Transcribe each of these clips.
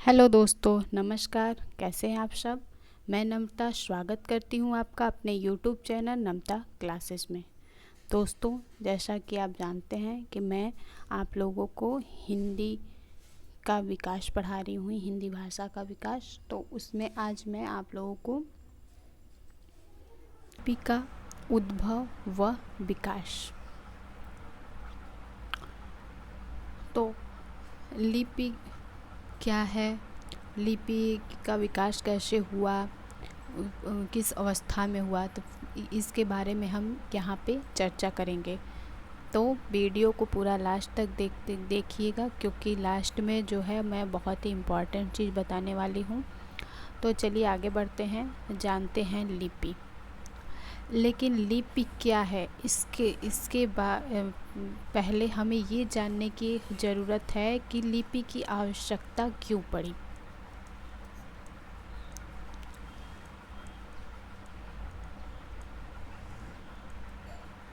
Hello दोस्तों, नमस्कार। कैसे हैं आप सब। मैं नम्रता स्वागत करती हूं आपका अपने यूट्यूब चैनल नम्रता क्लासेस में। दोस्तों, जैसा कि आप जानते हैं कि मैं आप लोगों को हिंदी का विकास पढ़ा रही हूँ, हिंदी भाषा का विकास। तो उसमें आज मैं आप लोगों को लिपि का उद्भव व विकास, तो लिपि क्या है, लिपि का विकास कैसे हुआ, किस अवस्था में हुआ, तो इसके बारे में हम यहाँ पे चर्चा करेंगे। तो वीडियो को पूरा लास्ट तक देखिएगा, क्योंकि लास्ट में जो है मैं बहुत ही इम्पॉर्टेंट चीज़ बताने वाली हूँ। तो चलिए आगे बढ़ते हैं, जानते हैं लिपि। लेकिन लिपि क्या है, इसके पहले हमें ये जानने की ज़रूरत है कि लिपि की आवश्यकता क्यों पड़ी।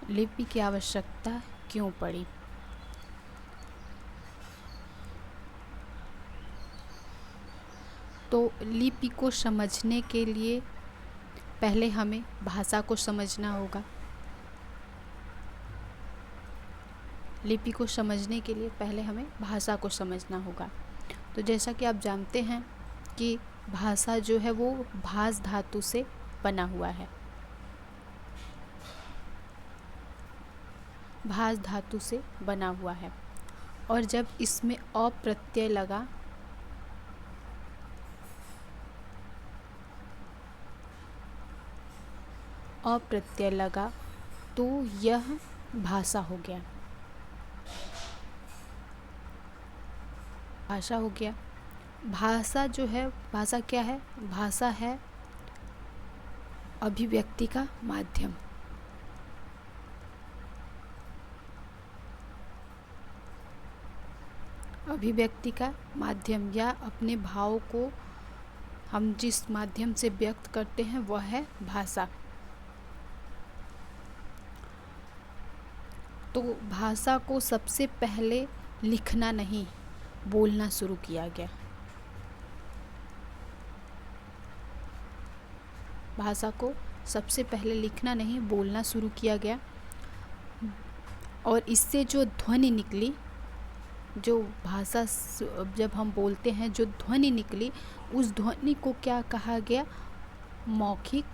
लिपि की आवश्यकता क्यों पड़ी। तो लिपि को समझने के लिए पहले हमें भाषा को समझना होगा। लिपि को समझने के लिए पहले हमें भाषा को समझना होगा। तो जैसा कि आप जानते हैं कि भाषा जो है वो भास धातु से बना हुआ है। भास धातु से बना हुआ है, और जब इसमें अ प्रत्यय लगा तो यह भाषा हो गया। भाषा हो गया। भाषा जो है, भाषा क्या है, भाषा है अभिव्यक्ति का माध्यम। अभिव्यक्ति का माध्यम, या अपने भाव को हम जिस माध्यम से व्यक्त करते हैं वह है भाषा। तो भाषा को सबसे पहले लिखना नहीं, बोलना शुरू किया गया। भाषा को सबसे पहले लिखना नहीं, बोलना शुरू किया गया। और इससे जो ध्वनि निकली, जो भाषा जब हम बोलते हैं जो ध्वनि निकली, उस ध्वनि को क्या कहा गया, मौखिक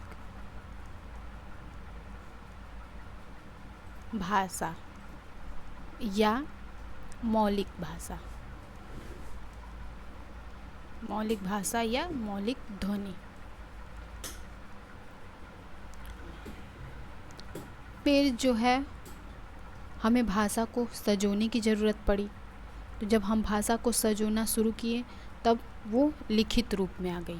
भाषा या मौलिक भाषा। मौलिक भाषा या मौलिक ध्वनि। फिर जो है हमें भाषा को सजोने की ज़रूरत पड़ी। तो जब हम भाषा को सजोना शुरू किए तब वो लिखित रूप में आ गई।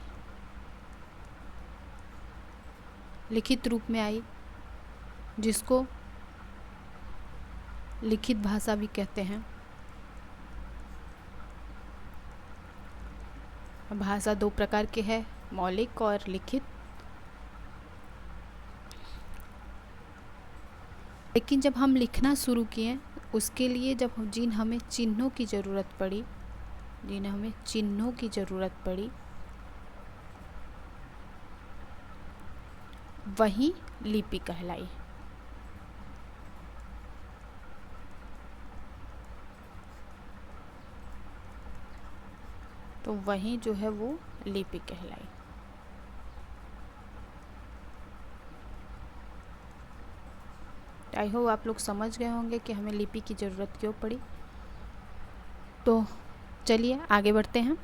लिखित रूप में आई, जिसको लिखित भाषा भी कहते हैं। भाषा दो प्रकार के है, मौलिक और लिखित। लेकिन जब हम लिखना शुरू किए, उसके लिए जिन हमें चिन्हों की ज़रूरत पड़ी, वही लिपि कहलाई। तो वही जो है वो लिपि कहलाई। आई होप आप लोग समझ गए होंगे कि हमें लिपि की ज़रूरत क्यों पड़ी। तो चलिए आगे बढ़ते हैं।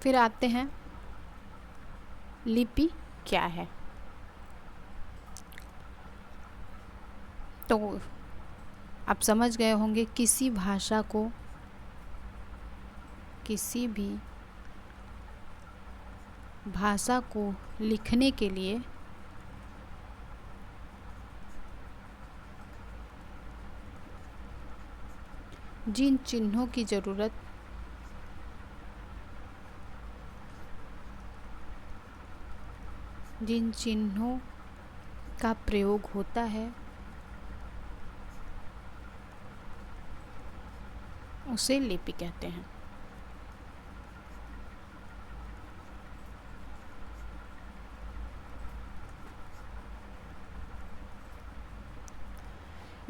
फिर आते हैं, लिपि क्या है। तो आप समझ गए होंगे, किसी भाषा को, किसी भी भाषा को लिखने के लिए जिन चिन्हों की ज़रूरत, जिन चिन्हों का प्रयोग होता है, उसे लिपि कहते हैं।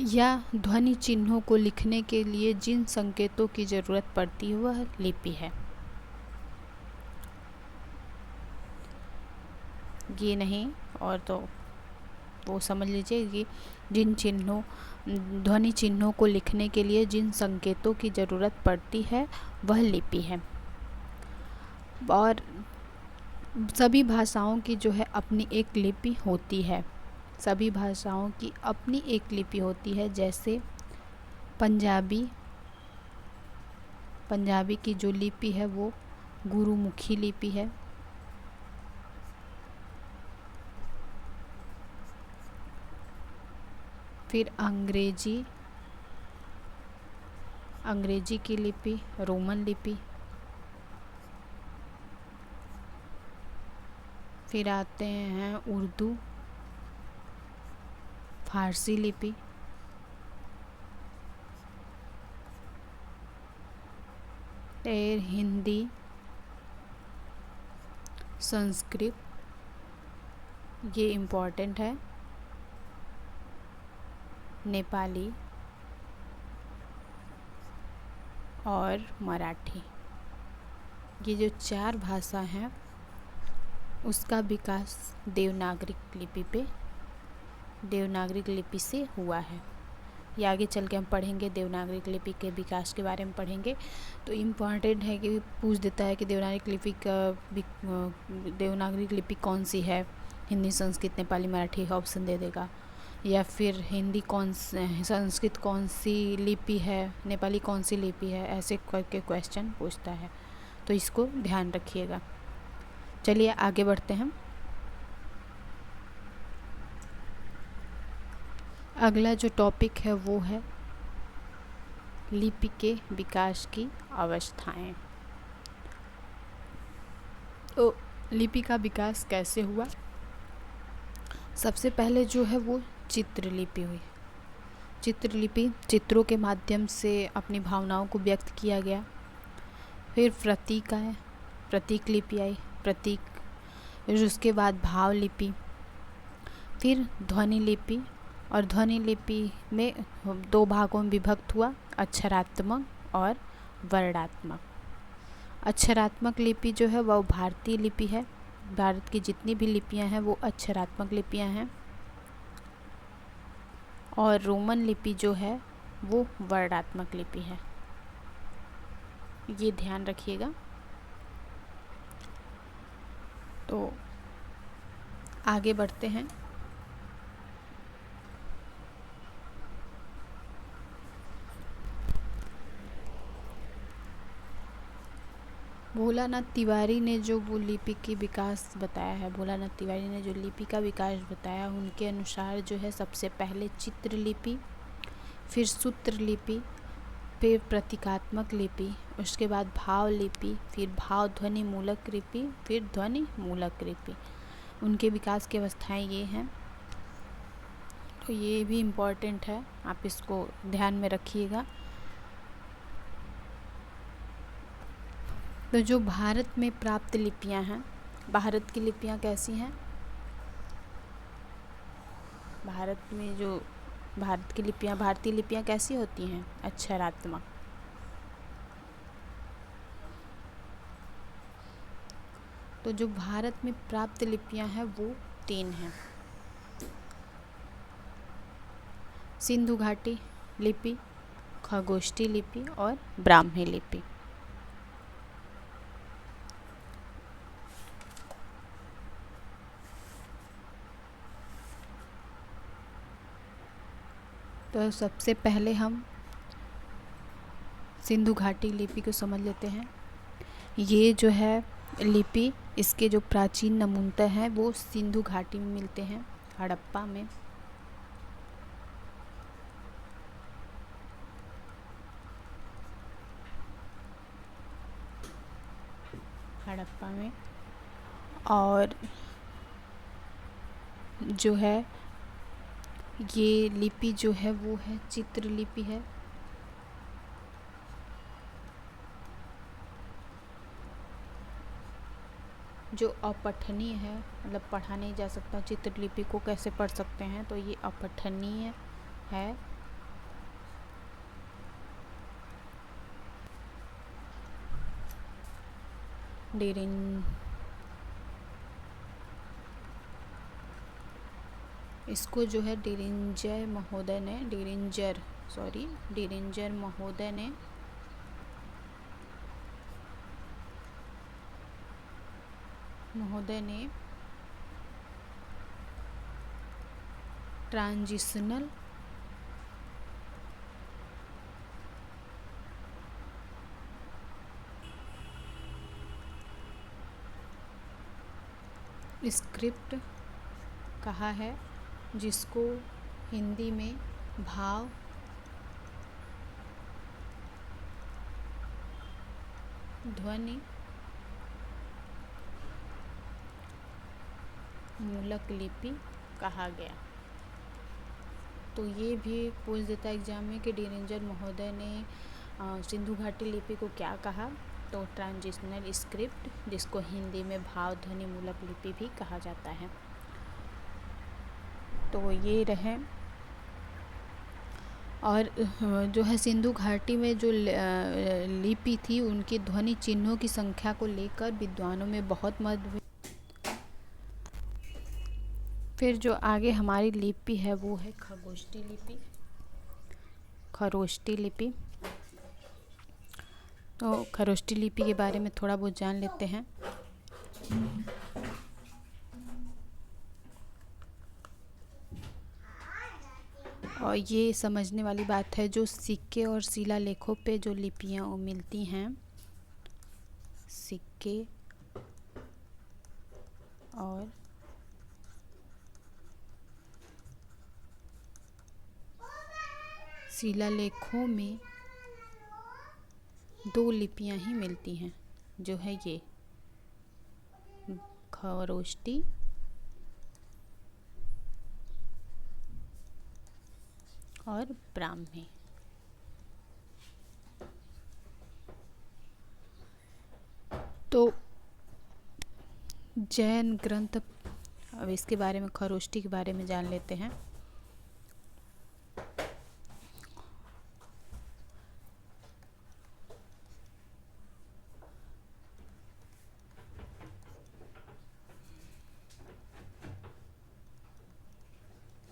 या ध्वनि चिन्हों को लिखने के लिए जिन संकेतों की ज़रूरत पड़ती है वह लिपि है। ये नहीं और तो वो समझ लीजिए कि ध्वनि चिन्हों को लिखने के लिए जिन संकेतों की ज़रूरत पड़ती है वह लिपि है। और सभी भाषाओं की जो है अपनी एक लिपि होती है। सभी भाषाओं की अपनी एक लिपि होती है। जैसे पंजाबी की जो लिपि है वो गुरुमुखी लिपि है। फिर अंग्रेजी की लिपि रोमन लिपि। फिर आते हैं उर्दू, फारसी लिपि। फिर हिंदी, संस्कृत, ये इम्पोर्टेंट है, नेपाली और मराठी। ये जो 4 भाषा हैं उसका विकास देवनागरी लिपि से हुआ है। ये आगे चल के हम पढ़ेंगे, देवनागरी लिपि के विकास के बारे में पढ़ेंगे। तो इम्पॉर्टेंट है कि पूछ देता है कि देवनागरी लिपि कौन सी है, हिंदी, संस्कृत, नेपाली, मराठी ऑप्शन दे देगा। या फिर संस्कृत कौन सी लिपि है, नेपाली कौन सी लिपि है, ऐसे करके क्वेश्चन पूछता है। तो इसको ध्यान रखिएगा। चलिए आगे बढ़ते हैं। अगला जो टॉपिक है वो है लिपि के विकास की अवस्थाएं। तो लिपि का विकास कैसे हुआ? सबसे पहले जो है वो चित्रलिपि हुई। चित्रों के माध्यम से अपनी भावनाओं को व्यक्त किया गया। फिर प्रतीक लिपि आई, फिर उसके बाद भाव लिपि, फिर ध्वनि लिपि। और ध्वनि लिपि में 2 भागों में विभक्त हुआ, अक्षरात्मक और वर्णात्मक। अक्षरात्मक लिपि जो है वह भारतीय लिपि है। भारत की जितनी भी लिपियां हैं वो अक्षरात्मक लिपियां हैं। और रोमन लिपि जो है वो वर्णात्मक लिपि है। ये ध्यान रखिएगा। तो आगे बढ़ते हैं। भोलानाथ तिवारी ने जो वो लिपि की विकास बताया है, उनके अनुसार जो है सबसे पहले चित्रलिपि, फिर सूत्र लिपि, फिर प्रतीकात्मक लिपि, उसके बाद भाव लिपि, फिर भाव ध्वनि मूलक लिपि, फिर ध्वनि मूलक लिपि। उनके विकास की अवस्थाएं ये हैं। तो ये भी इम्पोर्टेंट है, आप इसको ध्यान में रखिएगा। तो जो भारत में प्राप्त लिपियां हैं, भारत की लिपियां कैसी हैं? भारतीय लिपियां कैसी होती हैं? अक्षरात्मक। तो जो भारत में प्राप्त लिपियां हैं वो 3 हैं। सिंधु घाटी लिपि, खगोष्ठी लिपि और ब्राह्मी लिपि। तो सबसे पहले हम सिंधु घाटी लिपि को समझ लेते हैं। ये जो है लिपि, इसके जो प्राचीन नमूने हैं वो सिंधु घाटी में मिलते हैं, हड़प्पा में। और जो है ये लिपि जो है वो है चित्रलिपि है। जो अपठनीय है, मतलब पढ़ा नहीं जा सकता, चित्रलिपि को कैसे पढ़ सकते हैं, तो ये अपठनीय है। इसको जो है डिरिंजर महोदय ने ट्रांजिशनल स्क्रिप्ट कहा है, जिसको हिंदी में भाव ध्वनि मूलक लिपि कहा गया। तो ये भी पूछ देता एग्जाम में कि डिरिंजर महोदय ने सिंधु घाटी लिपि को क्या कहा, तो ट्रांजिशनल स्क्रिप्ट, जिसको हिंदी में भाव ध्वनि मूलक लिपि भी कहा जाता है। तो ये रहे। और जो है सिंधु घाटी में जो लिपि थी, उनकी ध्वनि चिन्हों की संख्या को लेकर विद्वानों में बहुत मतभेद। फिर जो आगे हमारी लिपि है वो है खरोष्टी लिपि। तो खरोष्टी लिपि के बारे में थोड़ा बहुत जान लेते हैं। और ये समझने वाली बात है, जो सिक्के और शिलालेखों पे जो लिपियाँ मिलती हैं, सिक्के और शिलालेखों में 2 लिपियाँ ही मिलती हैं, जो है ये खरोष्टी और ब्राह्मी। तो जैन ग्रंथ, अब इसके बारे में, खरोष्टी के बारे में जान लेते हैं।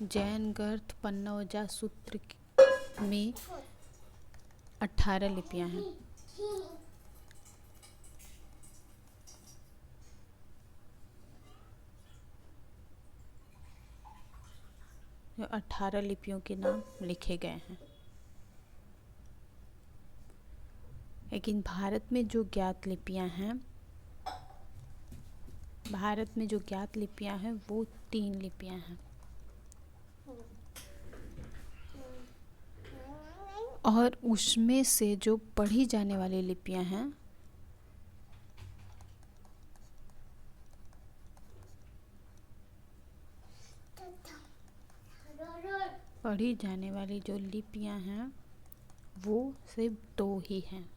जैन ग्रंथ पन्नौजा सूत्र में 18 लिपियां हैं। जो 18 लिपियों के नाम लिखे गए हैं। लेकिन भारत में जो ज्ञात लिपियां हैं वो 3 लिपियां हैं। और उसमें से जो पढ़ी जाने वाली लिपियां हैं, वो सिर्फ 2 ही हैं।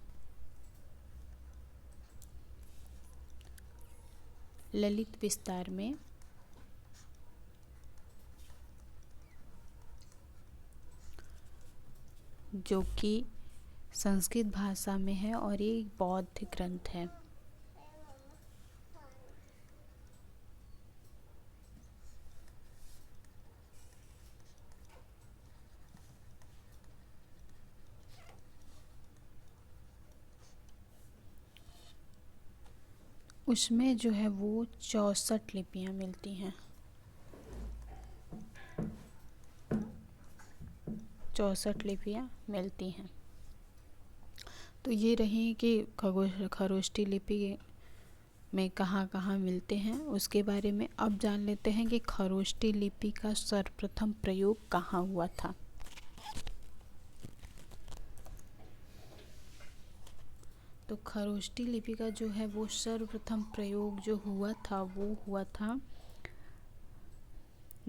ललित विस्तार में जो कि संस्कृत भाषा में है और ये बौद्ध ग्रंथ है। उसमें जो है वो 64 लिपियां मिलती हैं। 64 लिपियां मिलती हैं। तो ये रही कि खरोष्टी लिपि में कहाँ कहाँ मिलते हैं, उसके बारे में अब जान लेते हैं कि खरोष्टी लिपि का सर्वप्रथम प्रयोग कहाँ हुआ था। तो खरोष्टी लिपि का जो है वो सर्वप्रथम प्रयोग जो हुआ था वो हुआ था,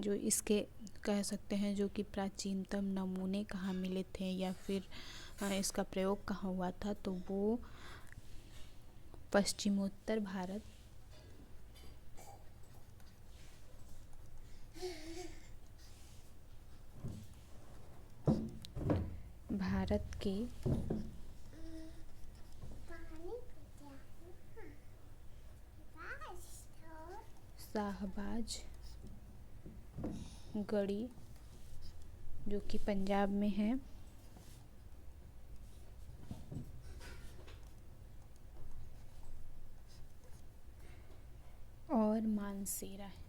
जो इसके कह सकते हैं जो कि प्राचीनतम नमूने कहाँ मिले थे या फिर इसका प्रयोग कहाँ हुआ था, तो वो पश्चिमोत्तर भारत भारत के शाहबाज गढ़ी जो कि पंजाब में है, और मानसेरा है।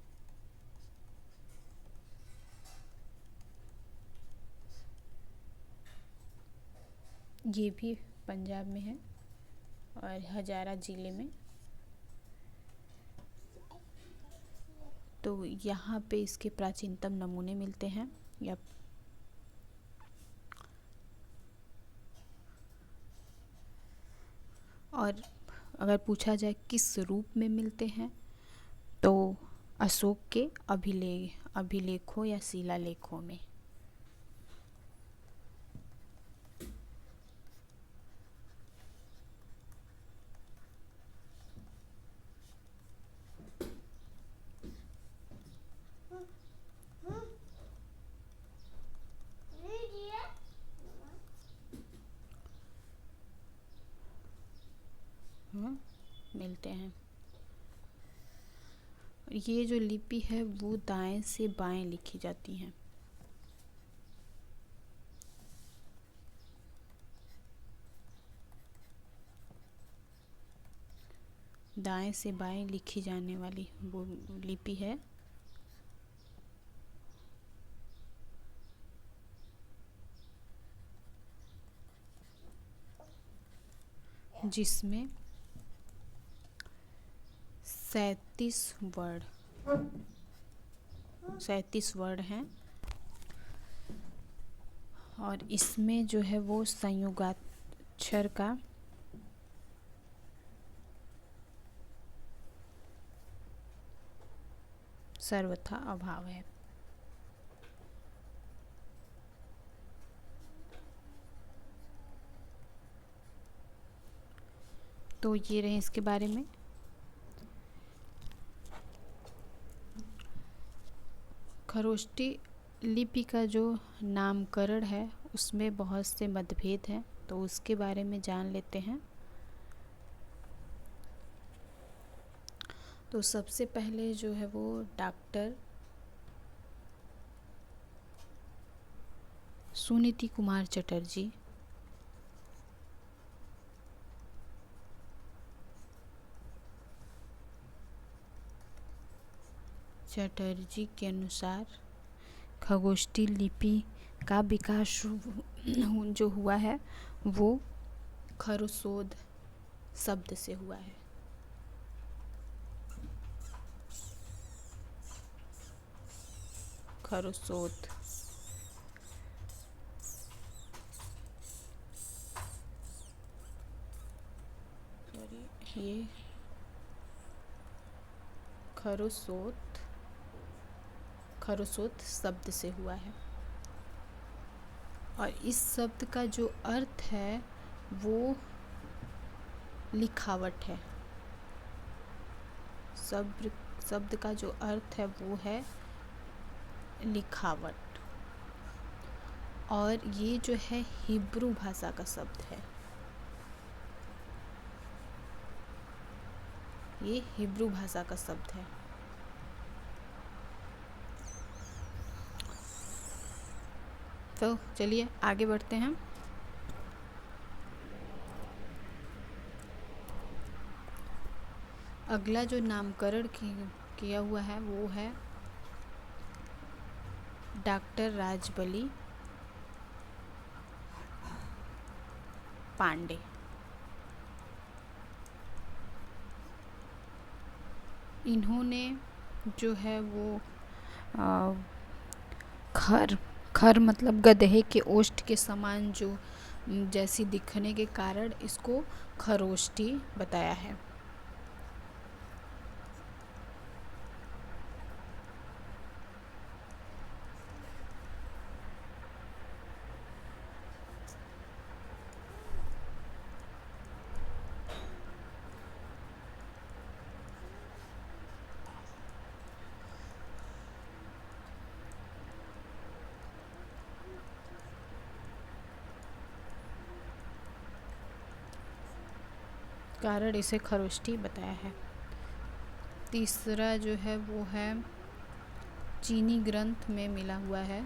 ये भी पंजाब में है और हजारा ज़िले में। तो यहाँ पे इसके प्राचीनतम नमूने मिलते हैं या और अगर पूछा जाए किस रूप में मिलते हैं तो अशोक के अभिलेखों या शिलालेखों में। मिलते हैं। ये जो लिपि है वो दाएं से बाएं लिखी जाती हैं। दाएं से बाएं लिखी जाने वाली वो लिपि है जिसमें 37 वर्ड हैं और इसमें जो है वो संयुगाक्षर का सर्वथा अभाव है। तो ये रहे इसके बारे में। खरोष्टी लिपि का जो नामकरण है उसमें बहुत से मतभेद हैं, तो उसके बारे में जान लेते हैं। तो सबसे पहले जो है वो डॉक्टर सुनीति कुमार चटर्जी के अनुसार खगोष्ठी लिपि का विकास जो हुआ है वो खरस्रोत शब्द से हुआ है। खरस्रोत ये खरस्रोत शब्द से हुआ है और इस शब्द का जो अर्थ है वो लिखावट है। शब्द का जो अर्थ है वो है लिखावट और ये जो है हिब्रू भाषा का शब्द है। ये हिब्रू भाषा का शब्द है। तो चलिए आगे बढ़ते हैं। अगला जो नामकरण किया हुआ है वो है डॉक्टर राजबली पांडे। इन्होंने जो है वो खर मतलब गधे के ओष्ठ के समान जो जैसी दिखने के कारण इसको खरोष्ठी बताया है। कारण इसे खरोष्टी बताया है। तीसरा जो है वो है चीनी ग्रंथ में मिला हुआ है।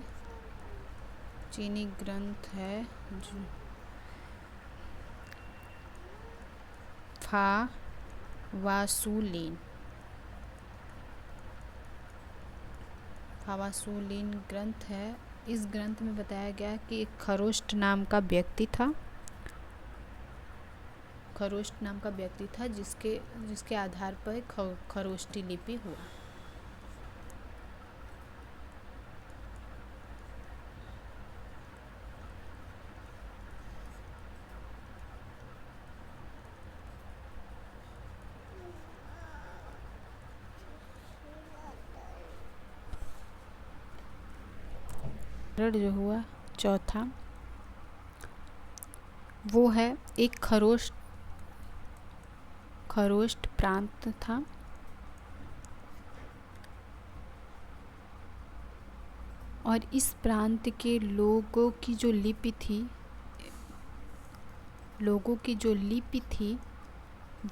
चीनी ग्रंथ है जो फावासूलीन। फावासूलीन ग्रंथ है। इस ग्रंथ में बताया गया कि एक खरोष्ट नाम का व्यक्ति था। खरोष्ट नाम का व्यक्ति था जिसके आधार पर खरोष्टी लिपि हुआ। जो हुआ चौथा वो है एक खरोष्ट प्रांत था। और इस प्रांत के लोगों की जो लिपि थी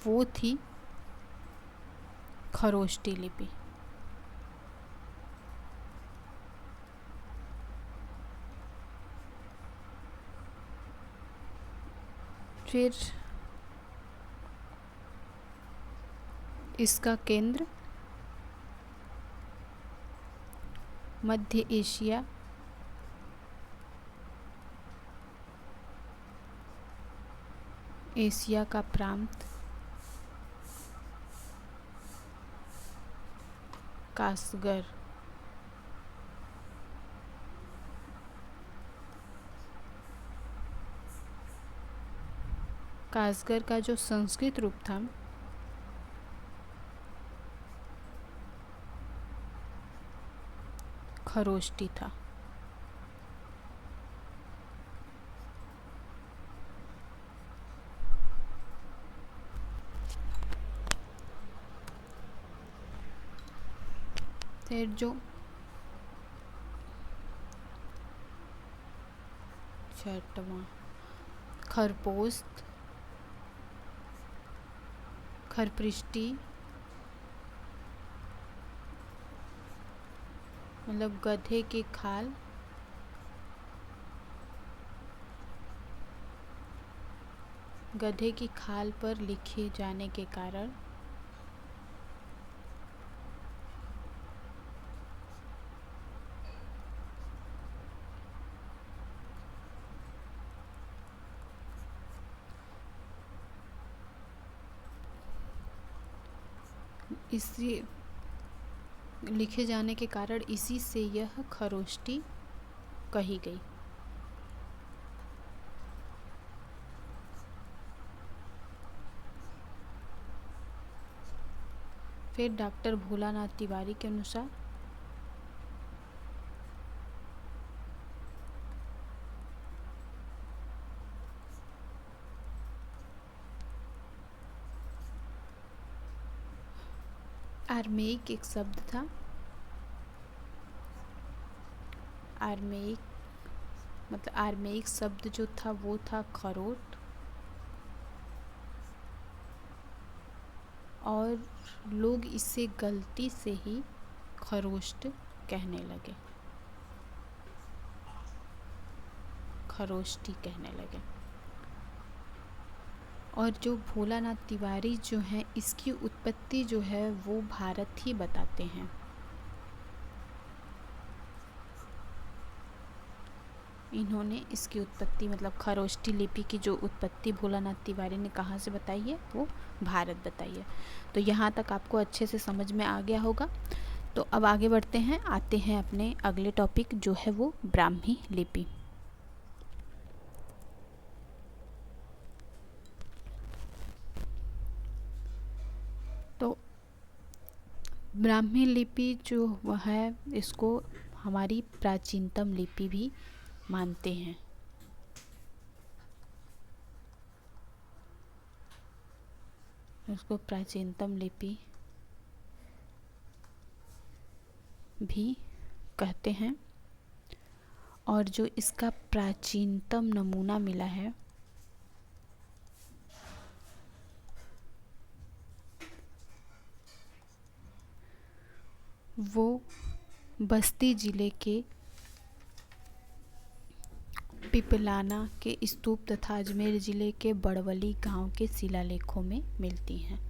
वो थी खरोष्टी लिपि। फिर इसका केंद्र मध्य एशिया का प्रांत कासगर। कासगर का जो संस्कृत रूप था खरोष्टी था। फिर जो छठवां खरपृष्टि मतलब गधे की खाल। गधे की खाल पर लिखे जाने के कारण इसी से यह खरोष्टी कही गई। फिर डॉक्टर भोलानाथ तिवारी के अनुसार आर्मेइक एक शब्द था। आर्मेइक शब्द जो था वो था खरोट। और लोग इसे गलती से ही खरोष्ट कहने लगे, खरोष्टी कहने लगे। और जो भोलानाथ तिवारी जो हैं इसकी उत्पत्ति जो है वो भारत ही बताते हैं। इन्होंने इसकी उत्पत्ति मतलब खरोष्टी लिपि की जो उत्पत्ति भोलानाथ तिवारी ने कहाँ से बताई है वो भारत बताई है। तो यहाँ तक आपको अच्छे से समझ में आ गया होगा। तो अब आगे बढ़ते हैं, आते हैं अपने अगले टॉपिक जो है वो ब्राह्मी लिपि। तो ब्राह्मी लिपि जो वह है इसको हमारी प्राचीनतम लिपि भी मानते हैं। उसको प्राचीनतम लिपि भी कहते हैं। और जो इसका प्राचीनतम नमूना मिला है वो बस्ती जिले के पिपलाना के स्तूप तथा अजमेर जिले के बड़वली गांव के शिलालेखों में मिलती हैं।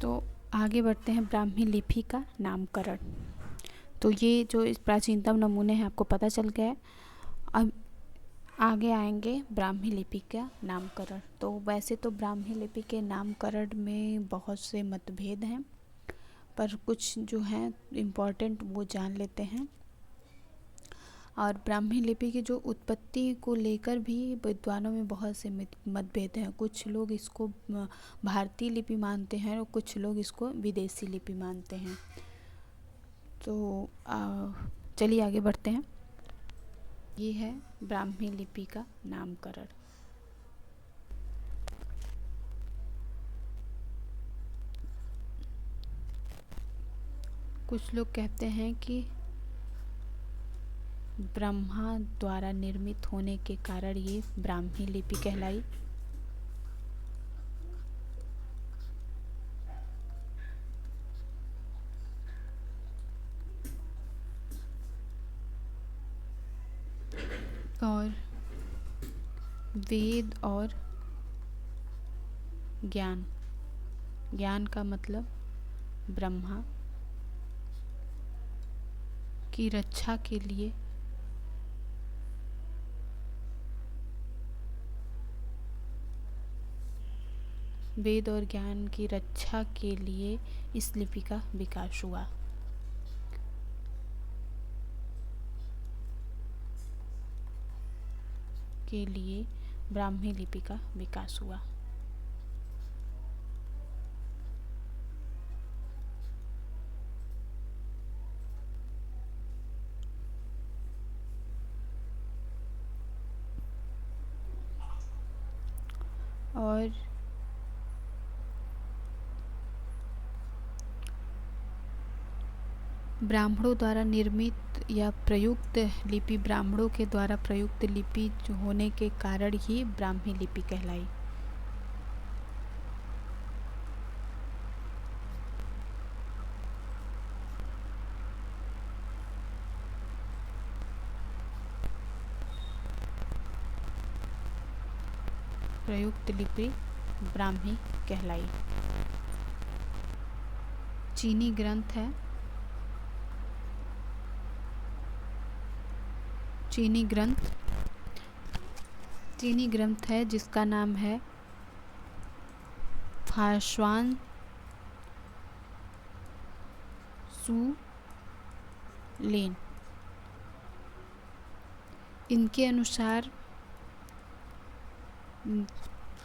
तो आगे बढ़ते हैं ब्राह्मी लिपि का नामकरण। तो ये जो इस प्राचीनतम नमूने हैं आपको पता चल गया है। अब आगे आएंगे ब्राह्मी लिपि का नामकरण। तो वैसे तो ब्राह्मी लिपि के नामकरण में बहुत से मतभेद हैं, पर कुछ जो हैं इम्पोर्टेंट वो जान लेते हैं। और ब्राह्मी लिपि की जो उत्पत्ति को लेकर भी विद्वानों में बहुत से मतभेद हैं। कुछ लोग इसको भारतीय लिपि मानते हैं और कुछ लोग इसको विदेशी लिपि मानते हैं। तो चलिए आगे बढ़ते हैं। ये है ब्राह्मी लिपि का नामकरण। कुछ लोग कहते हैं कि ब्रह्मा द्वारा निर्मित होने के कारण ये ब्राह्मी लिपि कहलाई। और वेद और ज्ञान, ज्ञान का मतलब ब्रह्मा की रक्षा के लिए वेद और ज्ञान की रक्षा के लिए इस लिपि का विकास हुआ। के लिए ब्राह्मी लिपि का विकास हुआ। और ब्राह्मणों द्वारा निर्मित या प्रयुक्त लिपि ब्राह्मणों के द्वारा प्रयुक्त लिपि होने के कारण ही ब्राह्मी लिपि कहलाई। प्रयुक्त लिपि ब्राह्मी कहलाई। चीनी ग्रंथ है, चीनी ग्रंथ है जिसका नाम है फाश्वान सू लेन। इनके अनुसार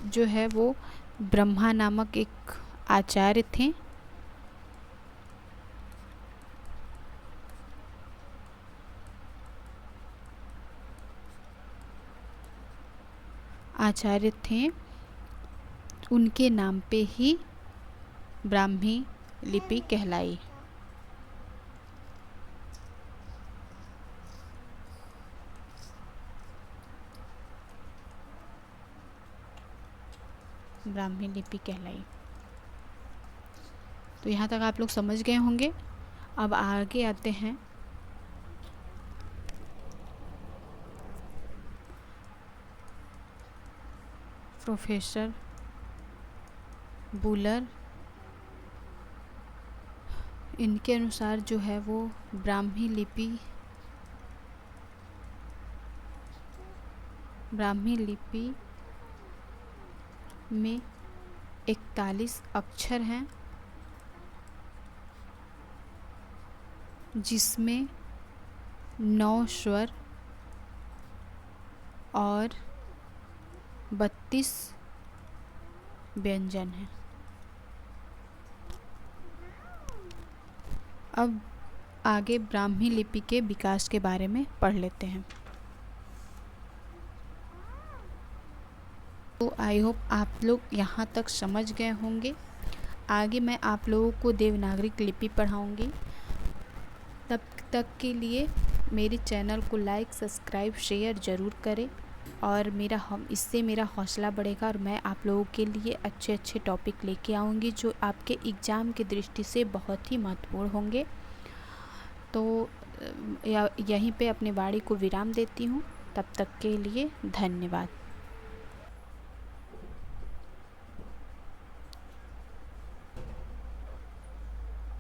जो है वो ब्रह्मा नामक एक आचार्य थे, उनके नाम पे ही ब्राह्मी लिपि कहलाई। ब्राह्मी लिपि कहलाई। तो यहाँ तक आप लोग समझ गए होंगे। अब आगे आते हैं प्रोफेसर बुलर इनके अनुसार जो है वो ब्राह्मी लिपि में 41 अक्षर हैं, जिसमें 9 स्वर और 32 व्यंजन हैं। अब आगे ब्राह्मी लिपि के विकास के बारे में पढ़ लेते हैं। तो आई होप आप लोग यहाँ तक समझ गए होंगे। आगे मैं आप लोगों को देवनागरी लिपि पढ़ाऊँगी। तब तक के लिए मेरे चैनल को लाइक, सब्सक्राइब, शेयर ज़रूर करें और इससे मेरा हौसला बढ़ेगा और मैं आप लोगों के लिए अच्छे अच्छे टॉपिक लेके आऊँगी जो आपके एग्ज़ाम की दृष्टि से बहुत ही महत्वपूर्ण होंगे। तो यहीं पे अपनी वाणी को विराम देती हूँ। तब तक के लिए धन्यवाद।